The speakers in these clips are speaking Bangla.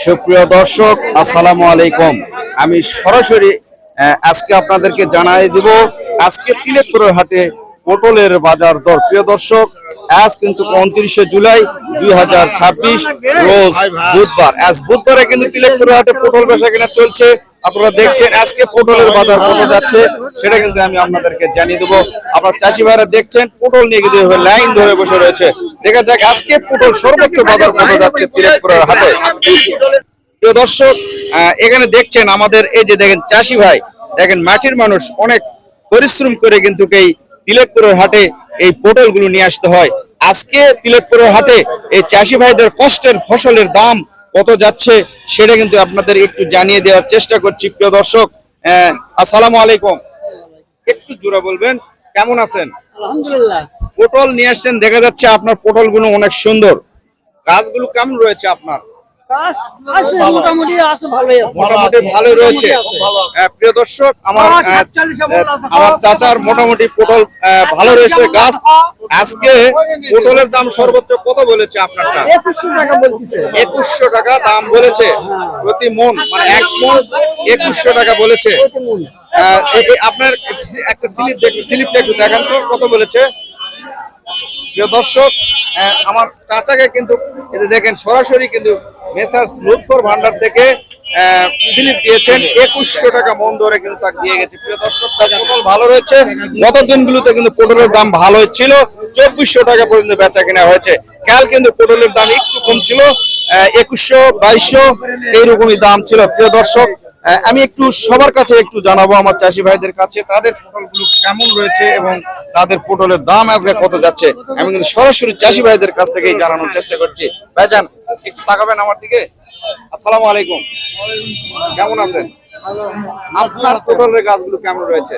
সুপ্রিয় দর্শক, আসসালামু আলাইকুম। আমি সরাসরি আজকে আপনাদেরকে জানাই দিব আজকে তিলেকপুরের হাটে পটলের বাজার দর। প্রিয় দর্শক, আজ কিন্তু 29শে জুলাই 2026 রোজ বুধবার। আজ বুধবারে কিন্তু তিলেকপুরের হাটে পটল বেচাকেনা চলছে। আপনারা দেখছেন আজকে পটলের বাজার কত যাচ্ছে সেটা কিন্তু আমি আপনাদেরকে জানিয়ে দেবো। আপনার চাষি ভাইরা দেখছেন পটল নিয়ে কিন্তু লাইন ধরে বসে রয়েছে। দেখা যাক আজকে পটল সর্বোচ্চ বাজার কত যাচ্ছে তিলেকপুরের হাটে। প্রিয় দর্শক, এখানে দেখছেন আমাদের এই যে দেখেন চাষি ভাই, দেখেন মাটির মানুষ অনেক পরিশ্রম করে কিন্তু এই তিলেকপুরের হাটে এই পটল গুলো নিয়ে আসতে হয়। আজকে তিলেকপুরের হাটে এই চাষি ভাইদের কষ্টের ফসলের দাম কত যাচ্ছে সেটা কিন্তু আপনাদের একটু জানিয়ে দেওয়ার চেষ্টা করছি। প্রিয় দর্শক, আসসালামু আলাইকুম। একটু জোরে বলবেন, কেমন আছেন? আলহামদুলিল্লাহ। পটল নিয়ে আসছেন, দেখা যাচ্ছে আপনার পটল গুলো অনেক সুন্দর। গাছগুলো কেমন রয়েছে আপনার? মোটামুটি ভালোই রয়েছে। প্রিয় দর্শক, আমার চাচার মোটামুটি পটল ভালো রয়েছে গাছ। আজকে পটলের দাম সর্বোচ্চ কত বলেছে আপনারটা? 2100 টাকা বলতেছে। 2100 টাকা দাম বলেছে প্রতি মন, মানে এক মন 2100 টাকা বলেছে। আপনার একটা স্লিপটা একটু দেখান তো কত বলেছে। প্রিয় দর্শক, আমার চাচাকে কিন্তু দেখেন সরাসরি কিন্তু মেসার্স লুৎফর ভান্ডার থেকে স্লিপ দিয়েছেন 2100 টাকা মন ধরে কিন্তু তাকে দিয়ে গেছে। প্রিয় দর্শক, তার পটল ভালো রয়েছে। গত দিনগুলোতে কিন্তু পটলের দাম ভালো ছিল, 2400 টাকা পর্যন্ত বেচা কেনা হয়েছে। কাল কিন্তু পটলের দাম একটু কম ছিল, 2100 2200 এইরকমই দাম ছিল। প্রিয় দর্শক, আমি একটু সবার কাছে একটু জানাবো, আমার চাষি ভাইদের কাছে তাদের পটলগুলো কেমন রয়েছে এবং তাদের পটলের দাম আজকে কত যাচ্ছে। আমি কিন্তু সরাসরি চাষি ভাইদের কাছ থেকেই জানানোর চেষ্টা করছি। ভাইজান, একটু তাকাবেন আমার দিকে। আসসালামু আলাইকুম, কেমন আছেন? আপনার পটলের গাছগুলো কেমন রয়েছে?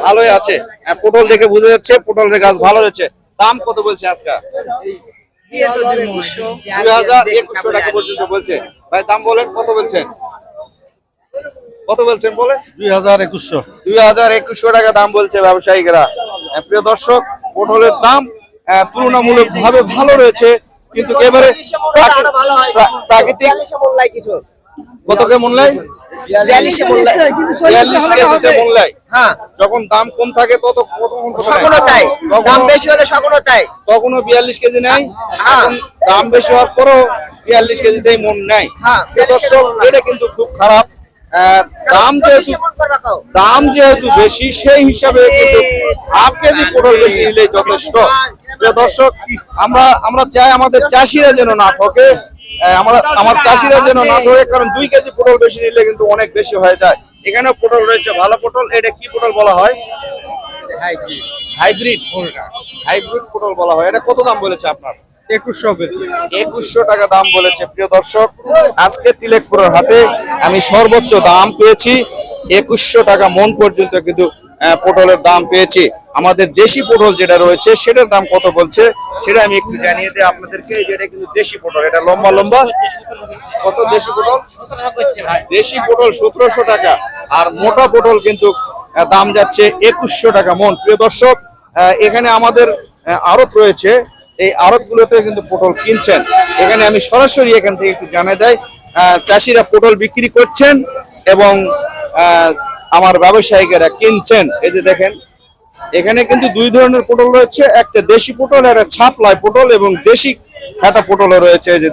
ভালোই আছে। পটল দেখে বোঝা যাচ্ছে পটলের গাছ ভালো রয়েছে। দাম কত বলছে আজকে? 2100 টাকা পর্যন্ত বলছে। ভাই দাম বলেন, কত বলছেন? কত বলছেন বলেন? 2100 টাকা দাম বলছে ব্যবসায়ীরা। প্রিয় দর্শক, পটলের দাম তুলনামূলক ভাবে ভালো রয়েছে, কিন্তু এবারে প্রাকৃতিক কতকে মূল্যায় 42 কেজিতে মূল্যায়। যখন দাম কম থাকে তখনও 42 কেজি নেয়, দাম বেশি হওয়ার পরও 42 কেজিতেই মন নেয়। দর্শক, এটা কিন্তু খুব খারাপ। দাম যেহেতু বেশি, সেই হিসাবে কিন্তু হাফ কেজি পটল বেশি নিলেই যথেষ্ট। দর্শক, আমরা চাই আমাদের চাষিরা যেন না ঠকে, আমার চাষিরা যেন না ঠকে, কারণ 2 কেজি পটল বেশি নিলে কিন্তু অনেক বেশি হয়ে যায়। এখানেও পটল রয়েছে, ভালো পটল। এটা কি পটল বলা হয়? হাইব্রিড পটল বলা হয়। এটা কত দাম বলেছে আপনার? 2100 টাকা দাম বলেছে। প্রিয় দর্শক, আজকে তিলেকপুরের হাটে আমি সর্বোচ্চ দাম পেয়েছি 2100 টাকা মন পর্যন্ত কিন্তু পটলের দাম পেয়েছি। আমাদের দেশি পটল যেটা রয়েছে সেটার দাম কত বলছে সেটা আমি একটু জানিয়ে দিই আপনাদেরকে। যেটা কিন্তু দেশি পটল, এটা লম্বা লম্বা। কত দেশি পটল? দেশি পটল 1700 টাকা, আর মোটা পটল কিন্তু দাম যাচ্ছে 2100 টাকা মন। প্রিয় দর্শক, এখানে আমাদের আড়ত রয়েছে, এই আড়ত গুলোতে কিন্তু পটল কিনছেন। এখানে আমি সরাসরি এখান থেকে একটু জানিয়ে দেয়, চাষিরা পটল বিক্রি করছেন এবং আমার ব্যবসায়িকেরা কিনছেন। এই যে দেখেন, এখানে কিন্তু 2 ধরনের পটল রয়েছে, একটা দেশি পটল, একটা ছাপলাই পটল এবং দেশি কাটা পটলও রয়েছে। এই যে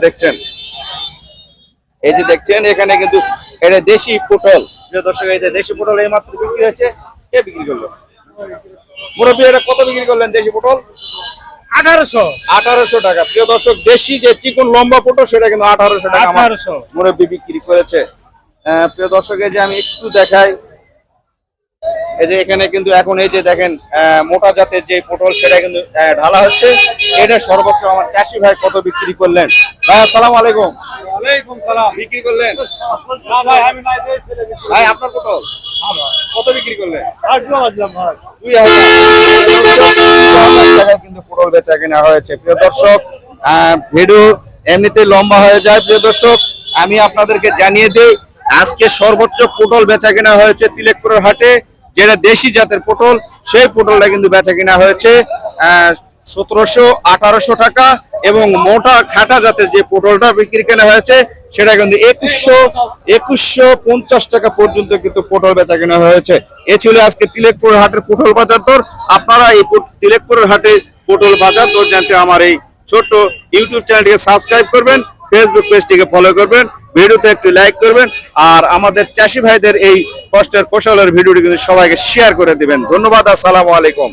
দেখছেন এখানে কিন্তু এটা দেশি পটল। প্রিয় দর্শক, এই যে দেশি পটল এই মাত্র বিক্রি হয়েছে। কে বিক্রি করলো? মুরব্বী, এটা কত বিক্রি করলেন দেশি পটল? 1800 টাকা। প্রিয় দর্শক, দেশি যে চিকন লম্বা পটল সেটা কিন্তু 1800 টাকা মুরব্বী বিক্রি করেছে। প্রিয় দর্শক, এই যে আমি একটু দেখাই, এই যে এখানে কিন্তু এখন এই যে দেখেন মোটা জাতের যে পটল সেটা কিন্তু ঢালা হচ্ছে। এটা সর্বোচ্চ আমার চাষি ভাই কত বিক্রি করলেন? ভাই আসসালামু আলাইকুম। বিক্রি করলেন? ভাই আপনার পটল কত বিক্রি করলেন? 2000 টাকা কিন্তু পটল বেচা কেনা হয়েছে। প্রিয় দর্শক, ভিডিও এমনিতে লম্বা হয়ে যায়। প্রিয় দর্শক, আমি আপনাদেরকে জানিয়ে দিই আজকে সর্বোচ্চ পটল বেচা কেনা হয়েছে তিলেকপুরের হাটে। যেটা দেশি জাতের পটল, সেই পটলটা কিন্তু বেচা কেনা হয়েছে 1700-1800 টাকা, এবং মোটা খাটা জাতের যে পটলটা বিক্রি কেনা হয়েছে সেটা কিন্তু 2150 টাকা পর্যন্ত কিন্তু পটল বেচা কেনা হয়েছে। এ ছিল আজকে তিলেকপুর হাটের পটল বাজার দর। আপনারা এই তিলেকপুরের হাটে পটল বাজার দর জানতে আমার এই ছোট্ট ইউটিউব চ্যানেলটিকে সাবস্ক্রাইব করবেন, ফেসবুক পেজটিকে ফলো করবেন, ভিডিওতে একটু লাইক করবেন, আর আমাদের চাষি ভাইদের এই কষ্টের ফসলের ভিডিওটি কিন্তু সবাইকে শেয়ার করে দিবেন। ধন্যবাদ, আসসালামু আলাইকুম।